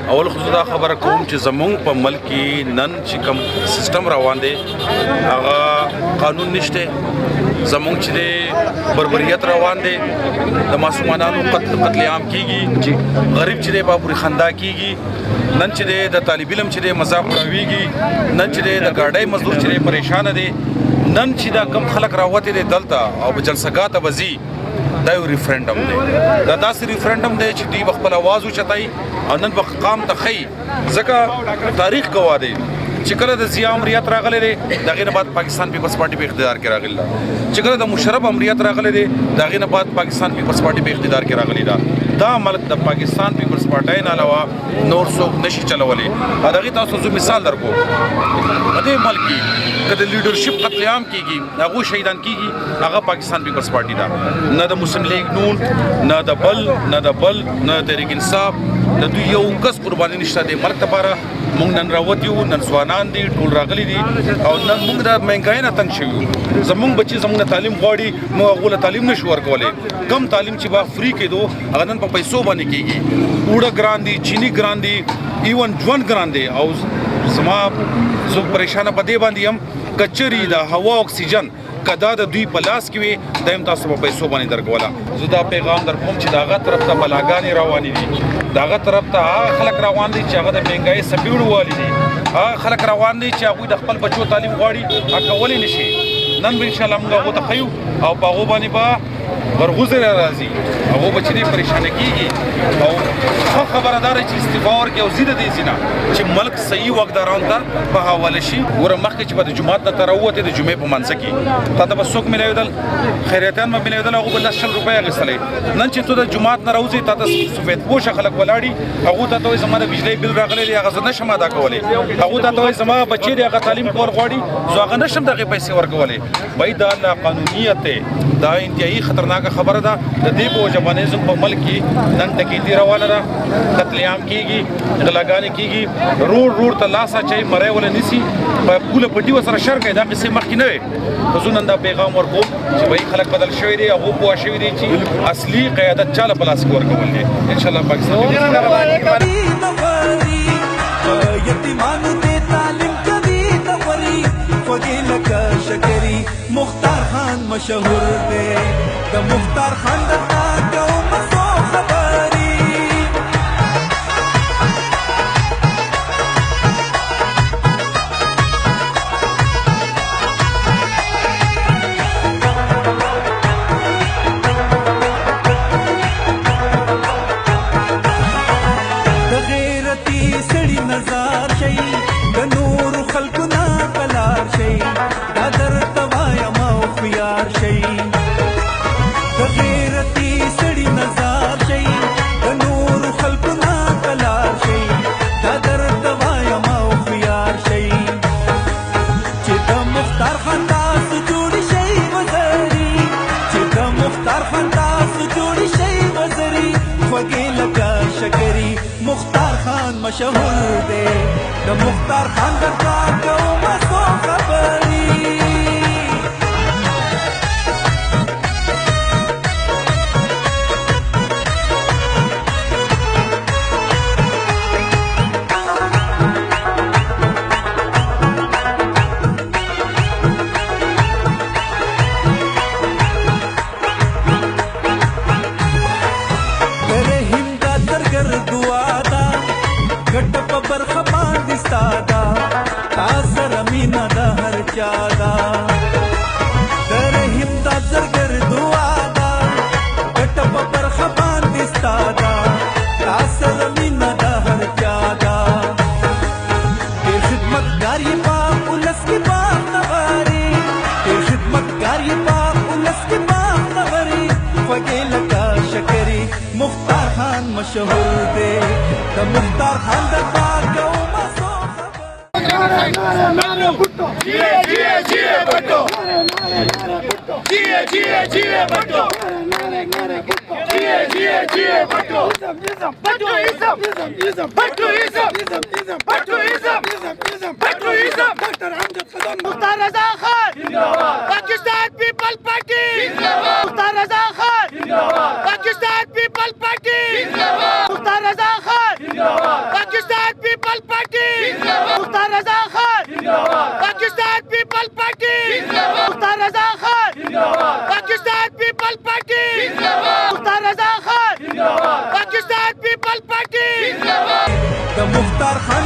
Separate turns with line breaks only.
اول خو دا خبره کوم چې زمونږ په ملک کې نن چې کوم سیستم روان دی هغه قانون نشته زمونږ چې بربریت روان دی د معصومانو قتل عام کیږي غریب چې په پوری خندا کیږي نن چې د طالب علم چې مذاق راويږي نن چې د ګاډۍ مزدور چې پریشان دي نن چې دا کم خلک راوته دي دلته او په جلسګات وزي دا یو ریفرندم دی دا داسې ریفرندم دی چې دوی خپل आवाज اوچتای او نن په قام ته خي ځکه تاریخ گواه دی چې کله د ضیاء امریت راغلی دی دغه نه بعد پاکستان پیپلز پارټي په اقتدار کې راغلی چې کله د مشرف امریت راغلی دی دغه نه بعد پاکستان پیپلز پارټي په اقتدار کې راغلی دا ملک د پاکستان پیپلز پارټي نه علاوه نور څوک نشي چلولای دغه تاسو زو مثال درکو دې ملک کې کله لیډرشپ قتل عام کیږي هغه شهیدان کیږي هغه پاکستان پیپلز پارټي دا نه د مسلم لیگ نون نه د بل نه د تحریک انصاف د دوی یو کس قرباني نشته د ملک لپاره مونږ نن راوتیو نن ځوانان دي ټول راغلي دي او نن مونږ د مهنګای نه تنګ شوو زمونږ بچي زمونږ تعلیم غواړي موږ هغه تعلیم نشو ورکولای کم تعلیم چې با فری کېدو هغه نن په پیسو باندې کېږي وړه ګران دي چینی ګران دي ایون ژوند ګران دي او زما زه پریشانه پدې باندې هم کچري د هوا اکسیجن کدا د دوی په لاس کې وي دایم تاسو په پیسو باندې درکولا زه دا پیغام در کوم چې داغه طرف ته بلاګانی روانې دي داغه طرف ته خلک روان دي چې هغه د مهنګای سپیړو والی دي خلک روان دي چې هغه د خپل بچو تعلیم غواړي هغه ولې نشي نن ان شاء الله موږ هغه ته خيو او په هغه باندې با ورغوزر راځي هغه بچی پریشان کیږي او خبردار چې استعفا ورکړي او زیاده دي زینا چې ملک صحیح وقداران ته په حواله شي ور مخکې چې د جمعات ته تروته د جمعې په منځ کې تا ته بسوک ملایدل خیراتان ما ملایدل هغه بل 100 روپیا غسلې نن چې ته د جمعات نه راوځي تا ته سفید پوش خلک ولاړي هغه ته دوی زموږ بجلی بل راغلي هغه نشم ادا کولای هغه ته دوی زموږ بچي هغه تعلیم کول غواړي زه هغه نشم دغه پیسې ورکولای بای دا لا قانونیت دا انتهایی خطرناک خبره ده د دې په ځبانې زم په ملک کې نن تکیتی روانه ده قتل عام کیږي غلاګانې کیږي روړ ته لاسا چي مړې ول نسی په پوله پټي وسره شر کوي دا قصې مخکې نه وي تاسو نن دا پیغام ورکو چې وای خلک بدل شوی دی هغه پوه شوی دی چې اصلي قیادت چاله پلاس ورکول دي ان شاء الله پاکستان یتیمانو ته تعلیم کوي نوري فضیل کا شکری مختار خان مشهور دی د مختار خان د کوم څو خبري د غیرتی سړی نظر شي د نور خلق نه قلار شي دا درته وایم او خيار شي د غیرتی سړی نظر شي د نور خلق نه قلار شي دا درته وایم او خيار شي چې د مختار خان تاسو جوړ شي وزري چې د مختار خان تاسو جوړ شي وزري خوږی لکه شکري مختار خان مشهور دی د مختار خان د کوم څو خبري مختار خان مشهور دی د مختار خان د کوم څو نعره بټو جیه بټو جیه بټو جیه بټو ډاکټر امجد قدم مختار رضا خان پاکستان پیپل پارٹی مختار رضا خان پاکستان پیپل پارٹی مختار رضا خان پاکستان
د مختار خان